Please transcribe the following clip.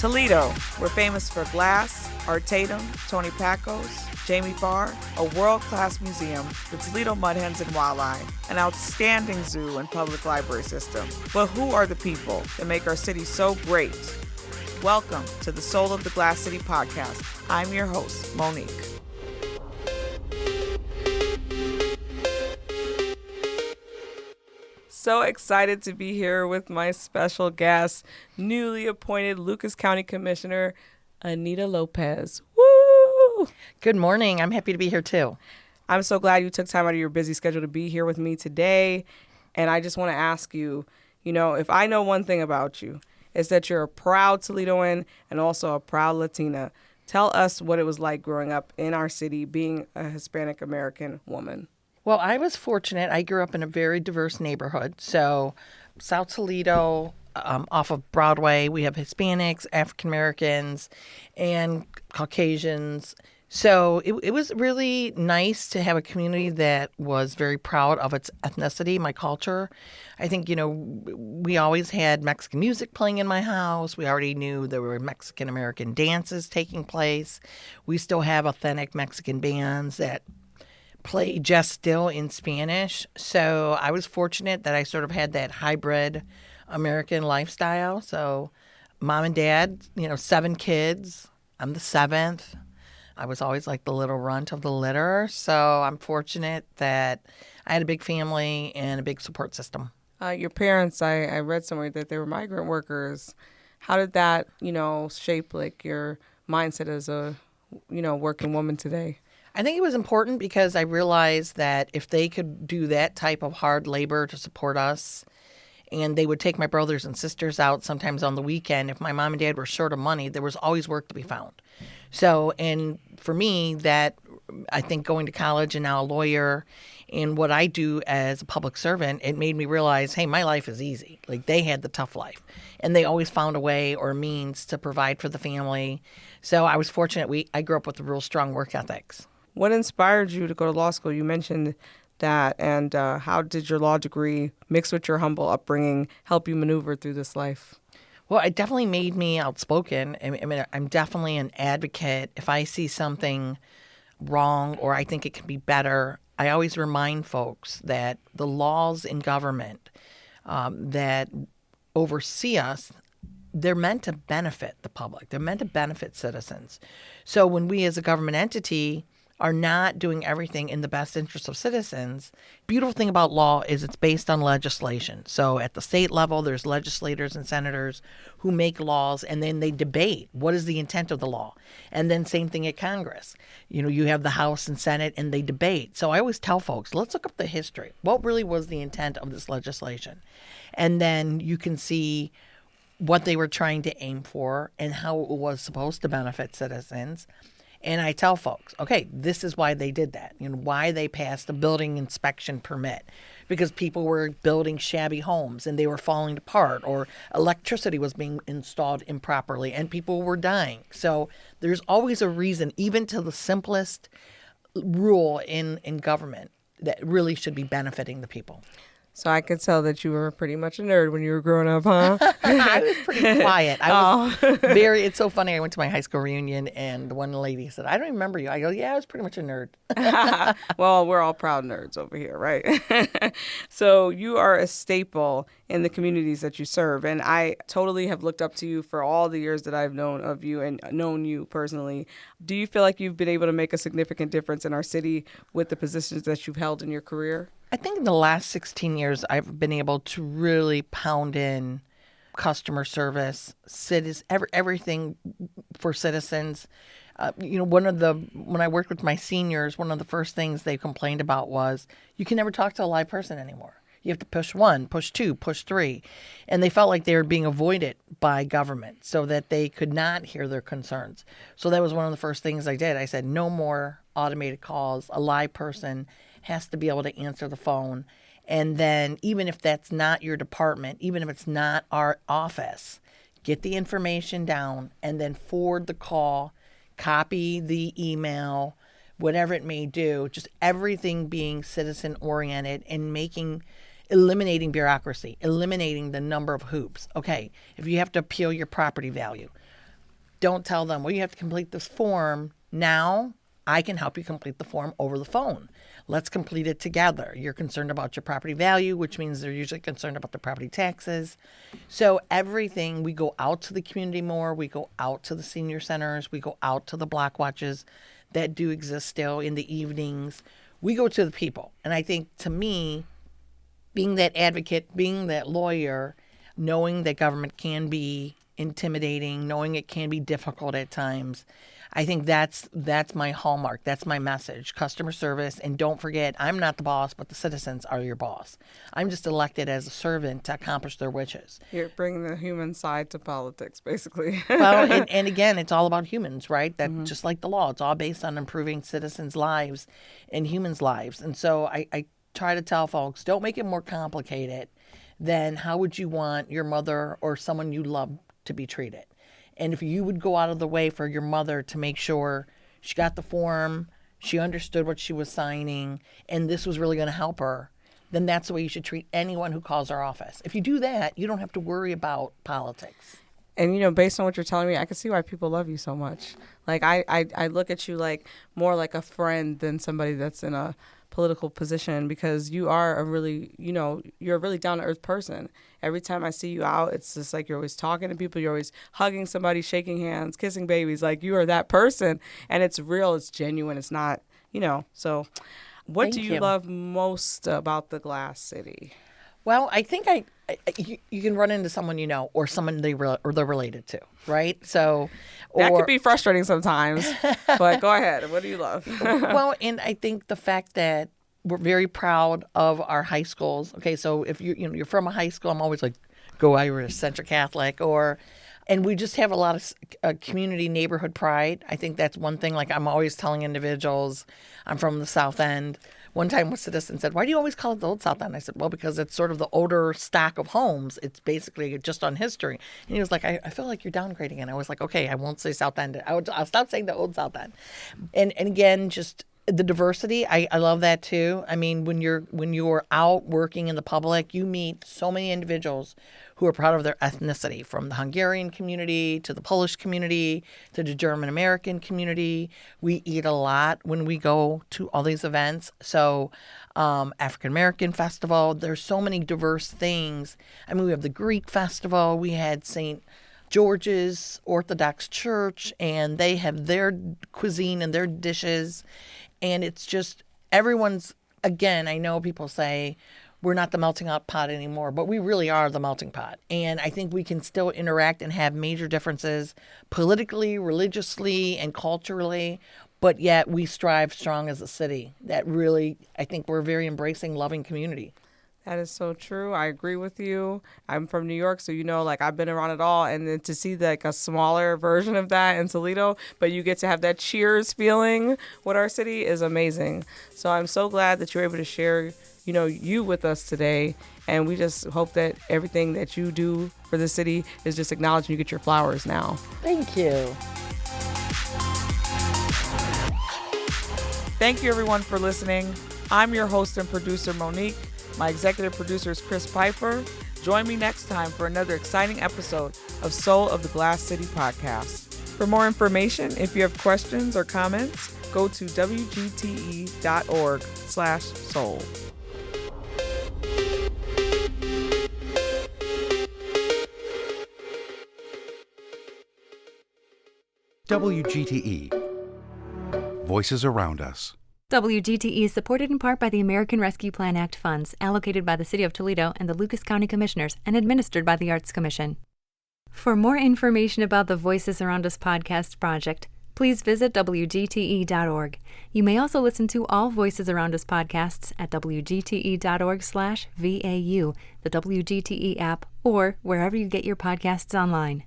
Toledo, we're famous for glass, Art Tatum, Tony Pacos, Jamie Farr, a world-class museum, the Toledo Mud Hens and Walleye, an outstanding zoo and public library system. But who are the people that make our city so great? Welcome to the Soul of the Glass City podcast. I'm your host, Monique. So excited to be here with my special guest, newly appointed Lucas County Commissioner, Anita Lopez. Woo! Good morning. I'm happy to be here too. I'm so glad you took time out of your busy schedule to be here with me today. And I just want to ask you, if I know one thing about you, it's that you're a proud Toledoan and also a proud Latina. Tell us what it was like growing up in our city, being a Hispanic American woman. Well, I was fortunate. I grew up in a very diverse neighborhood. So South Toledo, off of Broadway, we have Hispanics, African Americans, and Caucasians. So it was really nice to have a community that was very proud of its ethnicity, my culture. I think, we always had Mexican music playing in my house. We already knew there were Mexican-American dances taking place. We still have authentic Mexican bands that play just still in Spanish. So I was fortunate that I sort of had that hybrid American lifestyle. So mom and dad, 7 kids. I'm the 7th. I was always like the little runt of the litter. So I'm fortunate that I had a big family and a big support system. Your parents, I read somewhere that they were migrant workers. How did that, shape like your mindset as a, working woman today? I think it was important because I realized that if they could do that type of hard labor to support us, and they would take my brothers and sisters out sometimes on the weekend, if my mom and dad were short of money, there was always work to be found. So, and for me, that I think going to college and now a lawyer and what I do as a public servant, it made me realize, hey, my life is easy. Like they had the tough life and they always found a way or means to provide for the family. So I was fortunate. I grew up with real strong work ethics. What inspired you to go to law school? You mentioned that, and how did your law degree mixed with your humble upbringing help you maneuver through this life? Well, it definitely made me outspoken. I mean, I'm definitely an advocate. If I see something wrong or I think it can be better, I always remind folks that the laws in government that oversee us, they're meant to benefit the public. They're meant to benefit citizens. So when we as a government entity are not doing everything in the best interest of citizens, beautiful thing about law is it's based on legislation. So at the state level, there's legislators and senators who make laws, and then they debate what is the intent of the law. And then same thing at Congress. You have the House and Senate, and they debate. So I always tell folks, let's look up the history. What really was the intent of this legislation? And then you can see what they were trying to aim for and how it was supposed to benefit citizens. And I tell folks, okay, this is why they did that, why they passed a building inspection permit, because people were building shabby homes and they were falling apart, or electricity was being installed improperly and people were dying. So there's always a reason, even to the simplest rule in government, that really should be benefiting the people. So I could tell that you were pretty much a nerd when you were growing up, huh? I was pretty quiet. It's so funny. I went to my high school reunion and one lady said, I don't remember you. I go, yeah, I was pretty much a nerd. Well, we're all proud nerds over here, right? So you are a staple in the communities that you serve. And I totally have looked up to you for all the years that I've known of you and known you personally. Do you feel like you've been able to make a significant difference in our city with the positions that you've held in your career? I think in the last 16 years, I've been able to really pound in customer service, everything for citizens. When I worked with my seniors, one of the first things they complained about was you can never talk to a live person anymore. You have to push 1, push 2, push 3. And they felt like they were being avoided by government so that they could not hear their concerns. So that was one of the first things I did. I said, no more automated calls. A live person has to be able to answer the phone. And then even if that's not your department, even if it's not our office, get the information down and then forward the call, copy the email, whatever it may do, just everything being citizen oriented and eliminating bureaucracy, eliminating the number of hoops. Okay, if you have to appeal your property value, Don't tell them, well, you have to complete this form now. I can help you complete the form over the phone. Let's complete it together. You're concerned about your property value, which means they're usually concerned about the property taxes. So everything, we go out to the community more. We go out to the senior centers. We go out to the block watches that do exist still in the evenings. We go to the people. And I think, to me, being that advocate, being that lawyer, knowing that government can be intimidating, knowing it can be difficult at times, I think that's my hallmark. That's my message. Customer service. And don't forget, I'm not the boss, but the citizens are your boss. I'm just elected as a servant to accomplish their wishes. You're bringing the human side to politics, basically. Well, and again, it's all about humans, right? That just like the law, it's all based on improving citizens' lives and humans' lives. And so I try to tell folks, don't make it more complicated than how would you want your mother or someone you love to be treated. And if you would go out of the way for your mother to make sure she got the form, she understood what she was signing, and this was really going to help her, then that's the way you should treat anyone who calls our office. If you do that, you don't have to worry about politics. And, based on what you're telling me, I can see why people love you so much. Like, I look at you like more like a friend than somebody that's in a political position, because you are a really, you're a really down-to-earth person. Every time I see you out, it's just like you're always talking to people. You're always hugging somebody, shaking hands, kissing babies. Like, you are that person. And it's real. It's genuine. It's not, So what Thank do you love most about the Glass City? Well, I think you can run into someone you know or someone they're related to, right? So that could be frustrating sometimes, but go ahead. What do you love? Well, and I think the fact that we're very proud of our high schools. Okay, so if you're from a high school, I'm always like, go Irish, Central Catholic, and we just have a lot of community neighborhood pride. I think that's one thing. Like, I'm always telling individuals, I'm from the South End. One time a citizen said, why do you always call it the Old South End? I said, well, because it's sort of the older stock of homes. It's basically just on history. And he was like, I feel like you're downgrading. And I was like, okay, I won't say South End. I'll stop saying the Old South End. And again, just the diversity, I love that too. I mean, when you're out working in the public, you meet so many individuals who are proud of their ethnicity, from the Hungarian community to the Polish community to the German American community. We eat a lot when we go to all these events. So African American Festival, there's so many diverse things. I mean, we have the Greek Festival. We had St. George's Orthodox Church, and they have their cuisine and their dishes. And it's just everyone's, again, I know people say we're not the melting pot anymore, but we really are the melting pot. And I think we can still interact and have major differences politically, religiously, and culturally, but yet we strive strong as a city. That really, I think we're a very embracing, loving community. That is so true. I agree with you. I'm from New York, so I've been around it all, and then to see like a smaller version of that in Toledo, but you get to have that Cheers feeling with our city is amazing. So I'm so glad that you're able to share, you with us today, and we just hope that everything that you do for the city is just acknowledged and you get your flowers now. Thank you. Thank you, everyone, for listening. I'm your host and producer, Monique. My executive producer is Chris Pfeiffer. Join me next time for another exciting episode of Soul of the Glass City podcast. For more information, if you have questions or comments, go to wgte.org/soul. WGTE. Voices around us. WGTE is supported in part by the American Rescue Plan Act funds allocated by the City of Toledo and the Lucas County Commissioners and administered by the Arts Commission. For more information about the Voices Around Us podcast project, please visit WGTE.org. You may also listen to all Voices Around Us podcasts at WGTE.org/VAU, the WGTE app, or wherever you get your podcasts online.